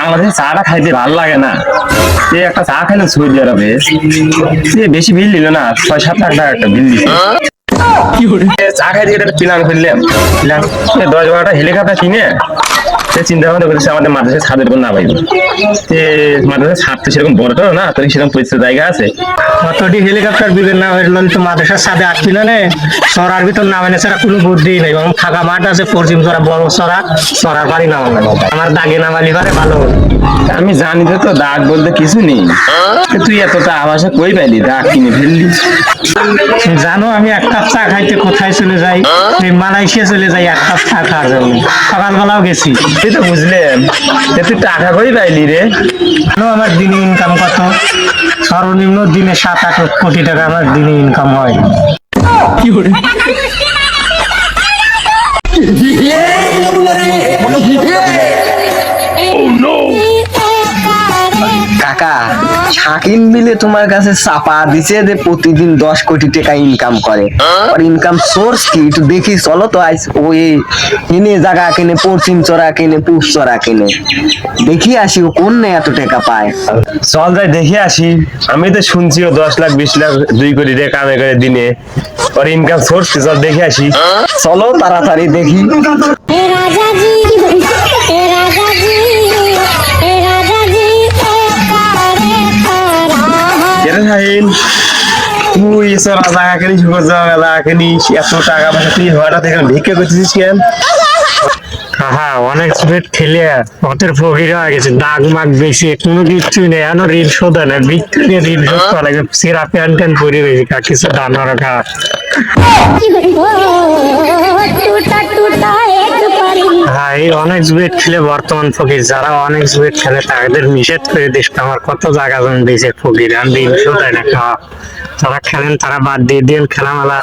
বাংলাদেশে চাটা খাইতে ভালো লাগে না। একটা চা খাইলাম সৌদি আরবে, বেশি বিল দিল না, 6-7 লাখ টাকা একটা বিল দিচ্ছে। চা খাইতে একটা প্ল্যান করলাম, 10-12টা হেলিকপ্টার কিনে চিন্তা ভাবনা করেছে আমাদের মাদ্রাসার ছাদের উপর না পাইব। মাদ্রাসার ছাদ তো সেরকম বড় না, তো সেরকম পরিচিত জায়গা আছে। অতটি হেলিকপ্টার বিবের না হইল তো মাদ্রাসার ছাদে আটছিল না, চড়ার ভিতর নামানো ছাড়া কোনো বুদ্ধি নেই। এবং ফাঁকা মাঠ আছে, পশ্চিম চড়া বড় চড়ার পারি নামানো, আমার দাগে নামালি পারে ভালো। আমি জানি তো দাগ বলতে কিছু নেই, তুই এতটা আবাসে কই পাইলি, দাগ কিনে ফেললি। জানো আমি এক কাপ চা খাইতে কোথায় চলে যাই? মালয়েশিয়া চলে যাই এক কাপ চা খাওয়ার জন্য। সকালবেলাও গেছি। তুই তো বুঝলেন, তুই টাকা কই পাইলি রে? জানো আমার দিনে ইনকাম কত? সর্বনিম্ন দিনে 7-8 কোটি টাকা আমার দিনে ইনকাম হয়। কাকা, শাকিল মিলে তোমার কাছে চাপা দিছে যে প্রতিদিন 10 কোটি টাকা ইনকাম করে। আর ইনকাম সোর্স কি একটু দেখি চলো তো। আজ ওই কিনে জায়গা কিনে, পশ্চিম চড়া কিনে, পূব চড়া কিনে, দেখি আসি ও কোন এত টাকা পায়। চল যাই দেখে আসি। আমি তো শুনছি ও 10 লাখ 20 লাখ 2 কোটি টাকা কামে করে দিনে। ওর ইনকাম সোর্স কি, চল দেখে আসি। চলো তাড়াতাড়ি দেখি। তুই এসব জায়গা কিনিস, জায়গা কিনিস, এত টাকা পয়সা তুই হঠাৎ এখানে ভিক্ষা করতেছিস কেন? হ্যাঁ, অনেক স্পিড খেলে ওদের ফকির হয়ে গেছে, দাগ মাগ বেশি কোনো কিছুই নেই। এখন ঋণ শোধ হয় না, বিক্রি নিয়ে ঋণ শোধ করা লাগে। সেরা প্যান্ট ট্যান্ট পরে রয়েছে, কিছু দানা রাখা। হ্যাঁ, এই অনেক স্পিড খেলে বর্তমান ফকির। যারা অনেক স্পিড খেলে তাদের নিষেধ করে দিস, আমার কত জায়গা জমি দিয়েছে ফকির, আর ঋণ শোধ হয় না খাওয়া। যারা খেলেন তারা বাদ দিয়ে দিন, খেলামেলা